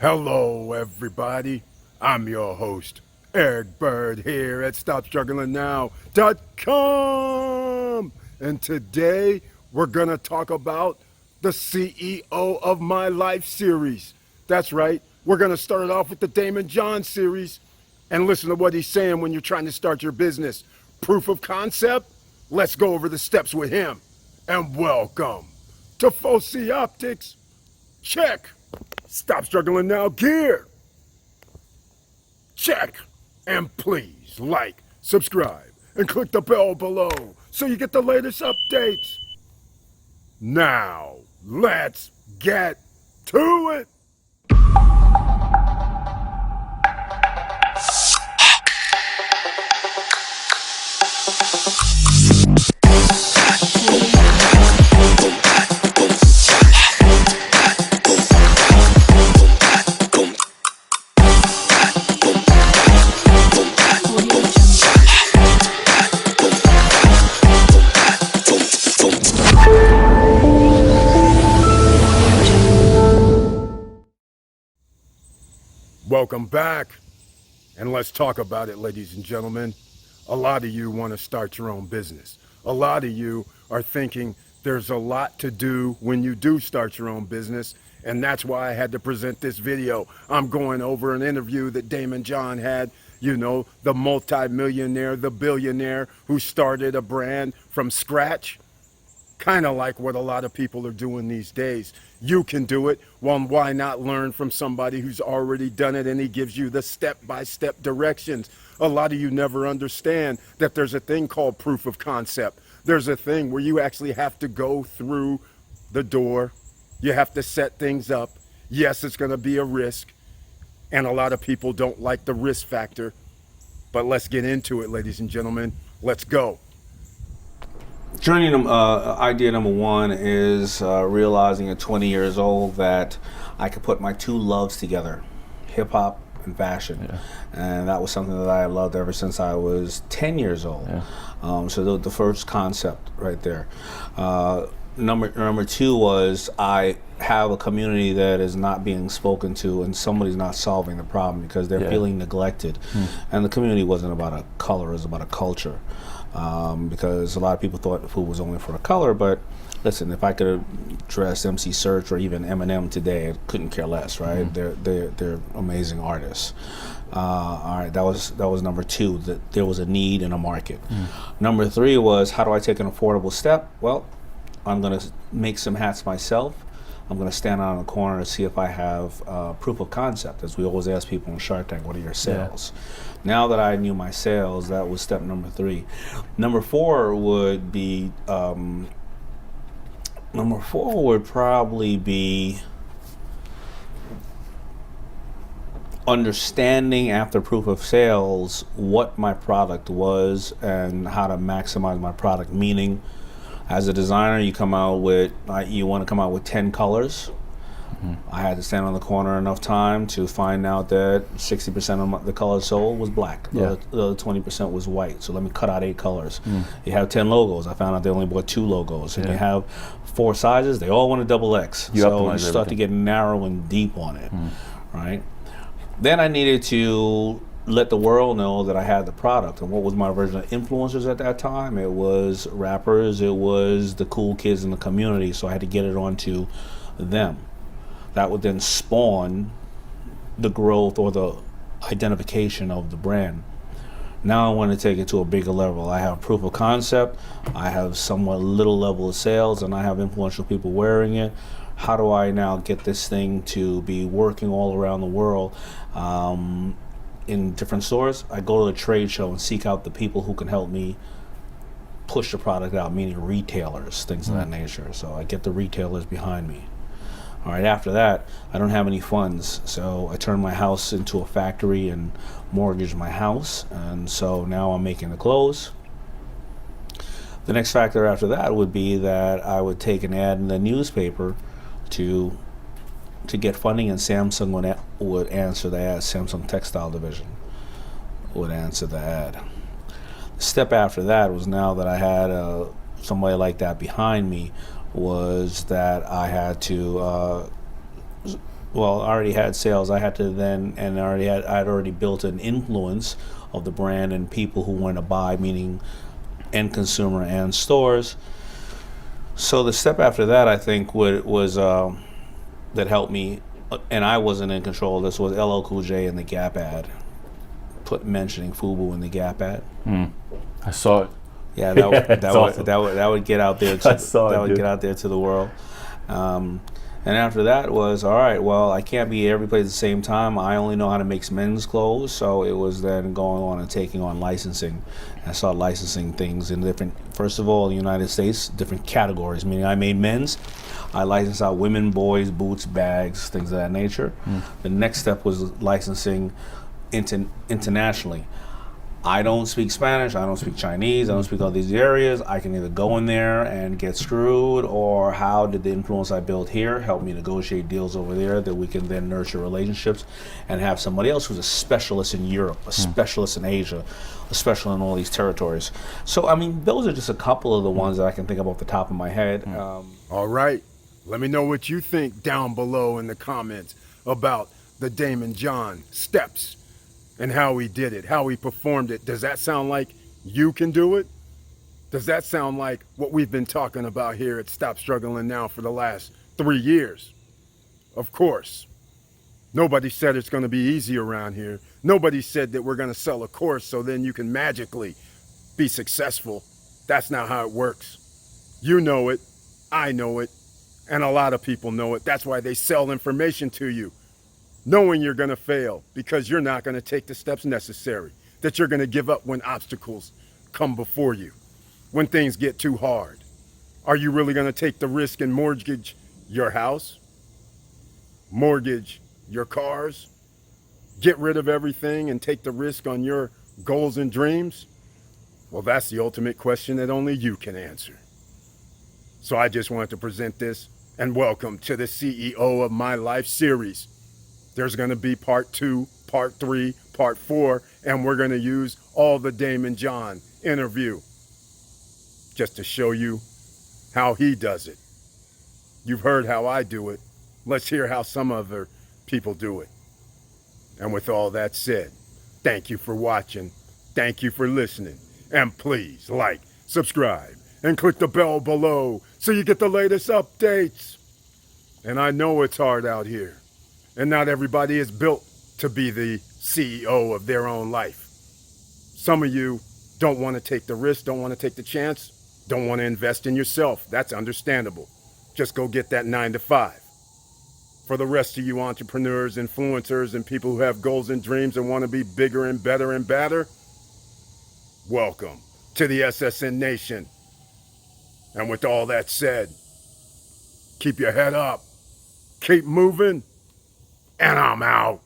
Hello, everybody. I'm your host, Eric Bird, here at StopStrugglingNow.com. And today, we're going to talk about the CEO of My Life series. That's right, we're going to start it off with the Daymond John series and listen to what he's saying when you're trying to start your business. Proof of concept? Let's go over the steps with him. And welcome to Foci Optics. Check. Stop struggling now gear. Check. And please like, subscribe, and click the bell below so you get the latest updates. Now, let's get to it. Welcome back, and let's talk about it, ladies and gentlemen. A lot of you want to start your own business. A lot of you are thinking there's a lot to do when you do start your own business, and that's why I had to present this video. I'm going over an interview that Daymond John had, you know, the multi-millionaire, the billionaire who started a brand from scratch. Kind of like what a lot of people are doing these days. You can do it. Well, why not learn from somebody who's already done it and he gives you the step-by-step directions? A lot of you never understand that there's a thing called proof of concept. There's a thing where you actually have to go through the door. You have to set things up. Yes, it's going to be a risk, and a lot of people don't like the risk factor. But let's get into it, ladies and gentlemen. Let's go. Journey idea number one is realizing at 20 years old that I could put my two loves together, hip hop and fashion. Yeah. And that was something that I loved ever since I was 10 years old. Yeah. So the first concept right there. Number two was I have a community that is not being spoken to and somebody's not solving the problem because they're feeling neglected. And the community wasn't about a color, it was about a culture. Because a lot of people thought food was only for a color, but listen, if I could address MC Search or even Eminem today, I couldn't care less, right? They're amazing artists. All right, that was number two, that there was a need in a market. Number three was, how do I take an affordable step? Well, I'm gonna make some hats myself. I'm going to stand out on the corner to see if I have proof of concept. As we always ask people in Shark Tank, what are your sales? Yeah. Now that I knew my sales, that was step number three. Number four would be, probably be understanding after proof of sales what my product was and how to maximize my product, meaning as a designer, you want to come out with 10 colors. I had to stand on the corner enough time to find out that 60% of the colors sold was black. The other 20% was white. So let me cut out 8 colors. You have 10 logos. I found out they only bought 2 logos. And you have 4 sizes. They all want a XX. So you start to get narrow and deep on it, right? Then I needed to let the world know that I had the product. And what was my version of influencers at that time? It was rappers, it was the cool kids in the community, so I had to get it onto them. That would then spawn the growth or the identification of the brand. Now I want to take it to a bigger level. I have proof of concept, I have somewhat little level of sales, and I have influential people wearing it. How do I now get this thing to be working all around the world? In different stores, I go to the trade show and seek out the people who can help me push the product out, meaning retailers, things of that nature. So I get the retailers behind me. All right, after that, I don't have any funds, so I turn my house into a factory and mortgage my house, and so now I'm making the clothes. The next factor after that would be that I would take an ad in the newspaper to get funding, and Samsung would answer the ad. Samsung Textile Division would answer the ad. The step after that was, now that I had somebody like that behind me, was that I had to well, I already had sales. I had to then, and I'd already built an influence of the brand and people who want to buy, meaning end consumer and stores. So the step after that, I think, was that helped me, and I wasn't in control of this, was LL Cool J in the Gap ad, mentioning FUBU in the Gap ad. I saw it. Yeah, Awesome. that would get out there. I saw it, That would dude. get out there to the world. And after that was, all right, well, I can't be every place at the same time. I only know how to make men's clothes, so it was then going on and taking on licensing. I started licensing things in different, first of all, in the United States, different categories. Meaning I made men's, I licensed out women, boys, boots, bags, things of that nature. The next step was licensing internationally. I don't speak Spanish, I don't speak Chinese, I don't speak all these areas. I can either go in there and get screwed, or how did the influence I built here help me negotiate deals over there that we can then nurture relationships and have somebody else who's a specialist in Europe, a specialist in Asia, a specialist in all these territories. So, I mean, those are just a couple of the ones that I can think of off the top of my head. All right. Let me know what you think down below in the comments about the Daymond John steps and how he did it, how he performed it. Does that sound like you can do it? Does that sound like what we've been talking about here at Stop Struggling Now for the last 3 years? Of course. Nobody said it's going to be easy around here. Nobody said that we're going to sell a course so then you can magically be successful. That's not how it works. You know it, I know it, and a lot of people know it. That's why they sell information to you, knowing you're going to fail because you're not going to take the steps necessary, that you're going to give up when obstacles come before you, when things get too hard. Are you really going to take the risk and mortgage your house, mortgage your cars, get rid of everything and take the risk on your goals and dreams? Well, that's the ultimate question that only you can answer. So I just wanted to present this, and welcome to the CEO of My Life series. There's going to be part 2, part 3, part 4, and we're going to use all the Daymond John interview just to show you how he does it. You've heard how I do it. Let's hear how some other people do it. And with all that said, thank you for watching. Thank you for listening. And please like, subscribe, and click the bell below so you get the latest updates. And I know it's hard out here. And not everybody is built to be the CEO of their own life. Some of you don't want to take the risk, don't want to take the chance, don't want to invest in yourself. That's understandable. Just go get that 9 to 5. For the rest of you entrepreneurs, influencers, and people who have goals and dreams and want to be bigger and better and badder, welcome to the SSN Nation. And with all that said, keep your head up, keep moving, and I'm out.